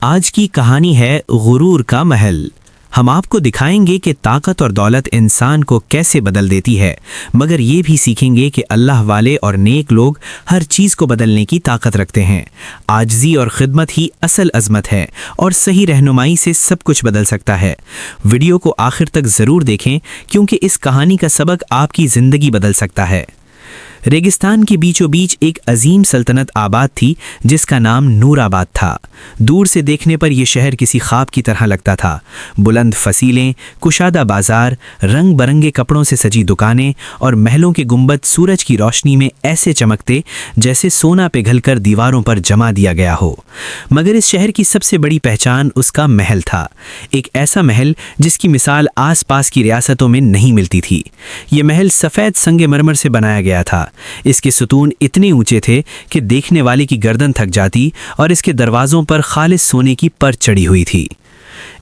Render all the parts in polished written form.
आज की कहानी है गुरूर का महल। हम आपको दिखाएंगे कि ताकत और दौलत इंसान को कैसे बदल देती है, मगर ये भी सीखेंगे कि अल्लाह वाले और नेक लोग हर चीज़ को बदलने की ताकत रखते हैं। आजिज़ी और खिदमत ही असल अज़मत है और सही रहनुमाई से सब कुछ बदल सकता है। वीडियो को आखिर तक ज़रूर देखें क्योंकि इस कहानी का सबक आपकी ज़िंदगी बदल सकता है। रेगिस्तान के बीचों बीच एक अजीम सल्तनत आबाद थी जिसका नाम नूराबाद था। दूर से देखने पर यह शहर किसी ख्वाब की तरह लगता था। बुलंद फसीलें, कुशादा बाजार, रंग बरंगे कपड़ों से सजी दुकानें और महलों के गुंबद सूरज की रोशनी में ऐसे चमकते जैसे सोना पिघलकर दीवारों पर जमा दिया गया हो। मगर इस शहर की सबसे बड़ी पहचान उसका महल था। एक ऐसा महल जिसकी मिसाल आसपास की रियासतों में नहीं मिलती थी। ये महल सफ़ेद संगमरमर से बनाया गया था। इसके सुतून इतने ऊंचे थे कि देखने वाले की गर्दन थक जाती और इसके दरवाज़ों पर खालिस सोने की पर चढ़ी हुई थी।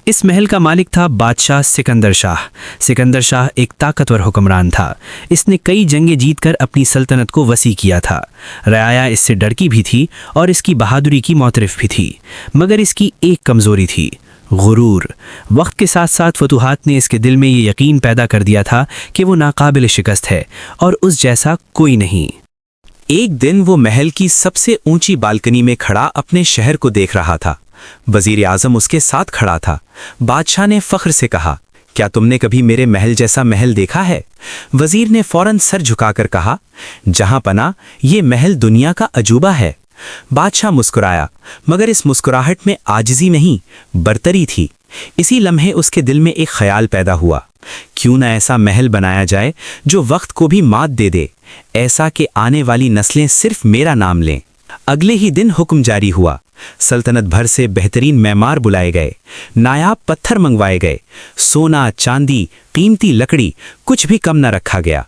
इस महल का मालिक था बादशाह सिकंदर शाह। सिकंदर शाह एक ताकतवर हुक्मरान था। इसने कई जंगें जीतकर अपनी सल्तनत को वसी किया था। रआया इससे डरती भी थी और इसकी बहादुरी की मोतरफ भी थी। मगर इसकी एक कमज़ोरी थी, गुरूर। वक्त के साथ साथ फतूहात ने इसके दिल में ये यकीन पैदा कर दिया था कि वो नाकाबिल शिकस्त है और उस जैसा कोई नहीं। एक दिन वो महल की सबसे ऊंची बालकनी में खड़ा अपने शहर को देख रहा था। वजीर आजम उसके साथ खड़ा था। बादशाह ने फख्र से कहा, क्या तुमने कभी मेरे महल जैसा महल देखा है? वजीर ने फौरन सर झुकाकर कहा, जहां पना, ये महल दुनिया का अजूबा है। बादशाह मुस्कुराया, मगर इस मुस्कुराहट में आजिज़ी नहीं, बरतरी थी। इसी लम्हे उसके दिल में एक ख्याल पैदा हुआ, क्यों ना ऐसा महल बनाया जाए जो वक्त को भी मात दे दे, ऐसा कि आने वाली नस्लें सिर्फ मेरा नाम लें। अगले ही दिन हुक्म जारी हुआ। सल्तनत भर से बेहतरीन मैमार बुलाए गए, नायाब पत्थर मंगवाए गए, सोना चांदी कीमती लकड़ी कुछ भी कम न रखा गया।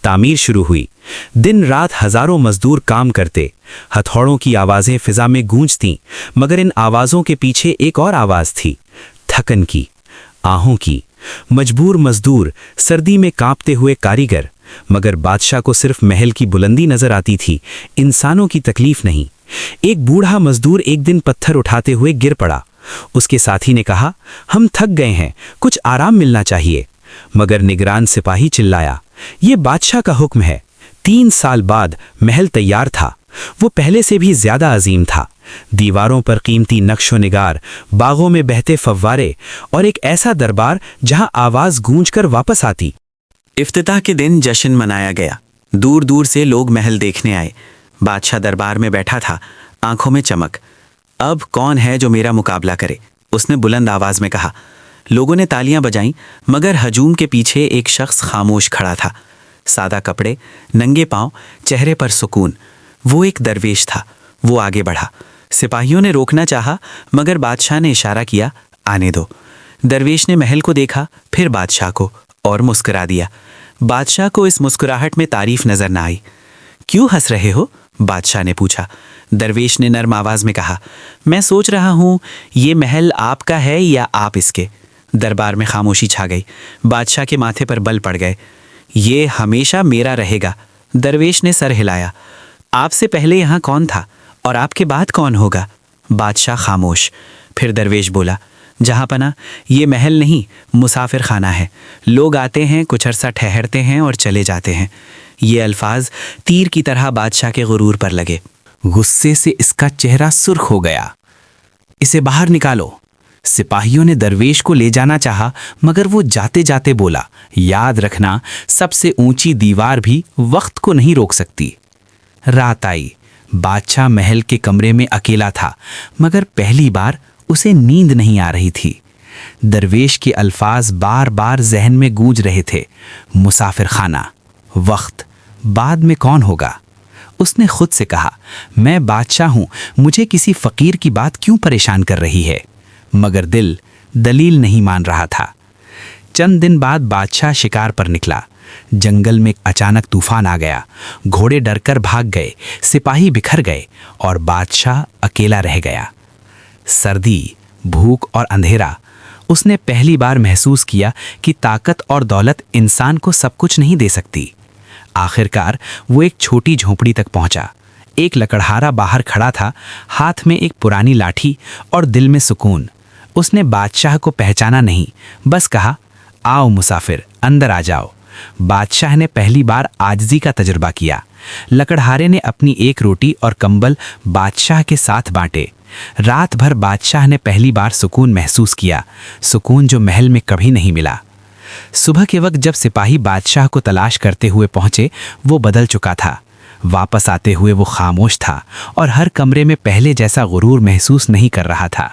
तामीर शुरू हुई। दिन रात हजारों मजदूर काम करते। हथौड़ों की आवाज़ें फिजा में गूंजतीं, मगर इन आवाज़ों के पीछे एक और आवाज़ थी, थकन की, आहों की। मजबूर मजदूर, सर्दी में कांपते हुए कारीगर। मगर बादशाह को सिर्फ महल की बुलंदी नजर आती थी, इंसानों की तकलीफ नहीं। एक बूढ़ा मजदूर एक दिन पत्थर उठाते हुए गिर पड़ा। उसके साथी ने कहा, हम थक गए हैं, कुछ आराम मिलना चाहिए। मगर निगरान सिपाही चिल्लाया, ये बादशाह का हुक्म है। 3 साल बाद महल तैयार था। वो पहले से भी ज्यादा अजीम था। दीवारों पर कीमती नक्शो निगार, बागों में बहते फव्वारे और एक ऐसा दरबार जहां आवाज गूंजकर वापस आती। इफ्तिताह के दिन जश्न मनाया गया। दूर दूर से लोग महल देखने आए। बादशाह दरबार में बैठा था, आंखों में चमक। अब कौन है जो मेरा मुकाबला करे? उसने बुलंद आवाज में कहा। लोगों ने तालियां बजाईं, मगर हजूम के पीछे एक शख्स खामोश खड़ा था। सादा कपड़े, नंगे पांव, चेहरे पर सुकून। वो एक दरवेश था। वो आगे बढ़ा। सिपाहियों ने रोकना चाहा, मगर बादशाह ने इशारा किया, आने दो। दरवेश ने महल को देखा, फिर बादशाह को, और मुस्कुरा दिया। बादशाह को इस मुस्कुराहट में तारीफ नजर न आई। क्यों हंस रहे हो? बादशाह ने पूछा। दरवेश ने नर्म आवाज में कहा, मैं सोच रहा हूं ये महल आपका है या आप इसके। दरबार में खामोशी छा गई। बादशाह के माथे पर बल पड़ गए। ये हमेशा मेरा रहेगा। दरवेश ने सर हिलाया। आपसे पहले यहाँ कौन था और आपके बाद कौन होगा? बादशाह खामोश। फिर दरवेश बोला, जहाँ पना, ये महल नहीं, मुसाफिर खाना है। लोग आते हैं, कुछ अरसा ठहरते हैं और चले जाते हैं। ये अल्फाज तीर की तरह बादशाह के गुरूर पर लगे। गुस्से से इसका चेहरा सुर्ख हो गया। इसे बाहर निकालो। सिपाहियों ने दरवेश को ले जाना चाहा, मगर वो जाते जाते बोला, याद रखना, सबसे ऊंची दीवार भी वक्त को नहीं रोक सकती। रात आई। बादशाह महल के कमरे में अकेला था, मगर पहली बार उसे नींद नहीं आ रही थी। दरवेश के अल्फाज बार बार जहन में गूंज रहे थे, मुसाफिर खाना, वक्त, बाद में कौन होगा? उसने खुद से कहा, मैं बादशाह हूं, मुझे किसी फकीर की बात क्यों परेशान कर रही है? मगर दिल दलील नहीं मान रहा था। चंद दिन बाद बादशाह शिकार पर निकला। जंगल में अचानक तूफान आ गया। घोड़े डरकर भाग गए, सिपाही बिखर गए और बादशाह अकेला रह गया। सर्दी, भूख और अंधेरा। उसने पहली बार महसूस किया कि ताकत और दौलत इंसान को सब कुछ नहीं दे सकती। आखिरकार वो एक छोटी झोंपड़ी तक पहुंचा। ایک لکڑہارا باہر کھڑا تھا، ہاتھ میں ایک پرانی لاٹھی اور دل میں سکون۔ اس نے بادشاہ کو پہچانا نہیں، بس کہا، آؤ مسافر، اندر آ جاؤ۔ بادشاہ نے پہلی بار عاجزی کا تجربہ کیا۔ لکڑہارے نے اپنی ایک روٹی اور کمبل بادشاہ کے ساتھ بانٹے۔ رات بھر بادشاہ نے پہلی بار سکون محسوس کیا، سکون جو محل میں کبھی نہیں ملا۔ صبح کے وقت جب سپاہی بادشاہ کو تلاش کرتے ہوئے پہنچے، وہ بدل چکا تھا۔ واپس آتے ہوئے وہ خاموش تھا اور ہر کمرے میں پہلے جیسا غرور محسوس نہیں کر رہا تھا۔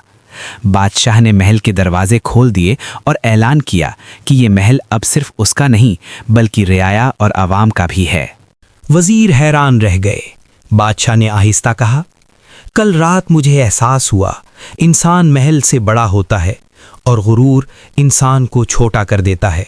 بادشاہ نے محل کے دروازے کھول دیے اور اعلان کیا کہ یہ محل اب صرف اس کا نہیں بلکہ رعایا اور عوام کا بھی ہے۔ وزیر حیران رہ گئے۔ بادشاہ نے آہستہ کہا، کل رات مجھے احساس ہوا انسان محل سے بڑا ہوتا ہے اور غرور انسان کو چھوٹا کر دیتا ہے۔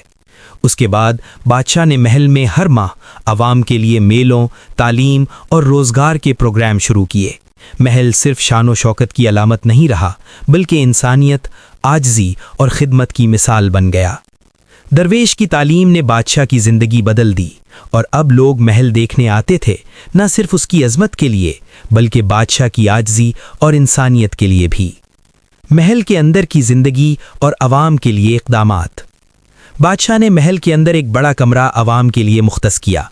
اس کے بعد بادشاہ نے محل میں ہر ماہ عوام کے لیے میلوں، تعلیم اور روزگار کے پروگرام شروع کیے۔ محل صرف شان و شوکت کی علامت نہیں رہا بلکہ انسانیت، عاجزی اور خدمت کی مثال بن گیا۔ درویش کی تعلیم نے بادشاہ کی زندگی بدل دی اور اب لوگ محل دیکھنے آتے تھے، نہ صرف اس کی عظمت کے لیے بلکہ بادشاہ کی عاجزی اور انسانیت کے لیے بھی۔ محل کے اندر کی زندگی اور عوام کے لیے اقدامات۔ بادشاہ نے محل کے اندر ایک بڑا کمرہ عوام کے لیے مختص کیا۔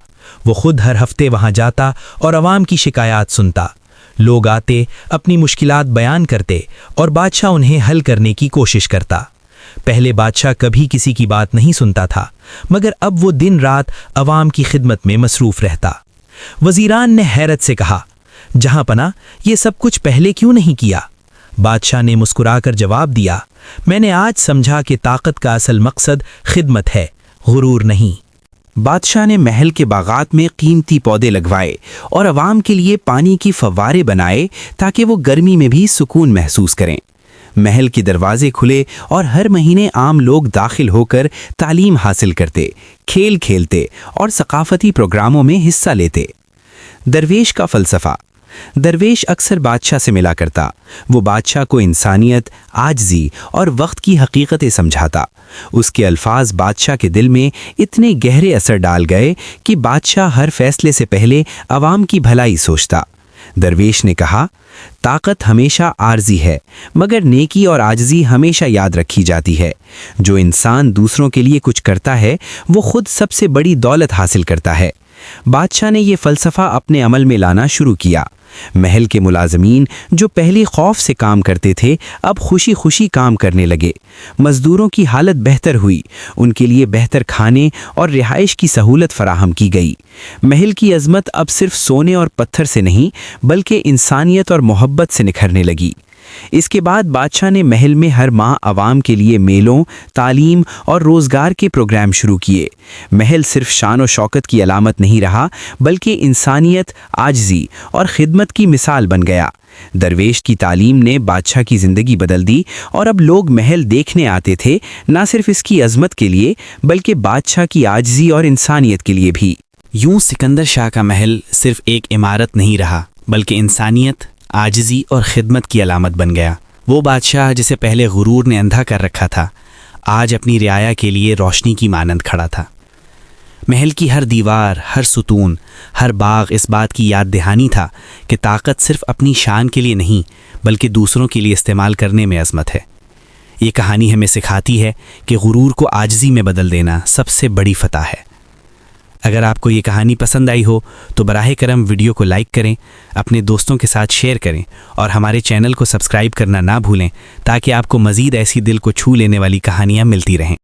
وہ خود ہر ہفتے وہاں جاتا اور عوام کی شکایات سنتا۔ لوگ آتے، اپنی مشکلات بیان کرتے اور بادشاہ انہیں حل کرنے کی کوشش کرتا۔ پہلے بادشاہ کبھی کسی کی بات نہیں سنتا تھا، مگر اب وہ دن رات عوام کی خدمت میں مصروف رہتا۔ وزیران نے حیرت سے کہا، جہاں پناہ یہ سب کچھ پہلے کیوں نہیں کیا؟ بادشاہ نے مسکرا کر جواب دیا، میں نے آج سمجھا کہ طاقت کا اصل مقصد خدمت ہے، غرور نہیں۔ بادشاہ نے محل کے باغات میں قیمتی پودے لگوائے اور عوام کے لیے پانی کی فوارے بنائے تاکہ وہ گرمی میں بھی سکون محسوس کریں۔ محل کے دروازے کھلے اور ہر مہینے عام لوگ داخل ہو کر تعلیم حاصل کرتے، کھیل کھیلتے اور ثقافتی پروگراموں میں حصہ لیتے۔ درویش کا فلسفہ۔ درویش اکثر بادشاہ سے ملا کرتا۔ وہ بادشاہ کو انسانیت، عاجزی اور وقت کی حقیقتیں سمجھاتا۔ اس کے الفاظ بادشاہ کے دل میں اتنے گہرے اثر ڈال گئے کہ بادشاہ ہر فیصلے سے پہلے عوام کی بھلائی سوچتا۔ درویش نے کہا، طاقت ہمیشہ عارضی ہے مگر نیکی اور عاجزی ہمیشہ یاد رکھی جاتی ہے۔ جو انسان دوسروں کے لیے کچھ کرتا ہے وہ خود سب سے بڑی دولت حاصل کرتا ہے۔ بادشاہ نے یہ فلسفہ اپنے عمل میں لانا شروع کیا۔ محل کے ملازمین جو پہلے خوف سے کام کرتے تھے اب خوشی خوشی کام کرنے لگے۔ مزدوروں کی حالت بہتر ہوئی، ان کے لیے بہتر کھانے اور رہائش کی سہولت فراہم کی گئی۔ محل کی عظمت اب صرف سونے اور پتھر سے نہیں بلکہ انسانیت اور محبت سے نکھرنے لگی۔ اس کے بعد بادشاہ نے محل میں ہر ماہ عوام کے لیے میلوں، تعلیم اور روزگار کے پروگرام شروع کیے۔ محل صرف شان و شوکت کی علامت نہیں رہا بلکہ انسانیت، عاجزی اور خدمت کی مثال بن گیا۔ درویش کی تعلیم نے بادشاہ کی زندگی بدل دی اور اب لوگ محل دیکھنے آتے تھے، نہ صرف اس کی عظمت کے لیے بلکہ بادشاہ کی عاجزی اور انسانیت کے لیے بھی۔ یوں سکندر شاہ کا محل صرف ایک عمارت نہیں رہا بلکہ انسانیت، عاجزی اور خدمت کی علامت بن گیا۔ وہ بادشاہ جسے پہلے غرور نے اندھا کر رکھا تھا، آج اپنی رعایا کے لیے روشنی کی مانند کھڑا تھا۔ محل کی ہر دیوار، ہر ستون، ہر باغ اس بات کی یاد دہانی تھا کہ طاقت صرف اپنی شان کے لیے نہیں بلکہ دوسروں کے لیے استعمال کرنے میں عظمت ہے۔ یہ کہانی ہمیں سکھاتی ہے کہ غرور کو عاجزی میں بدل دینا سب سے بڑی فتح ہے۔ اگر آپ کو یہ کہانی پسند آئی ہو تو براہ کرم ویڈیو کو لائک کریں، اپنے دوستوں کے ساتھ شیئر کریں اور ہمارے چینل کو سبسکرائب کرنا نہ بھولیں تاکہ آپ کو مزید ایسی دل کو چھو لینے والی کہانیاں ملتی رہیں۔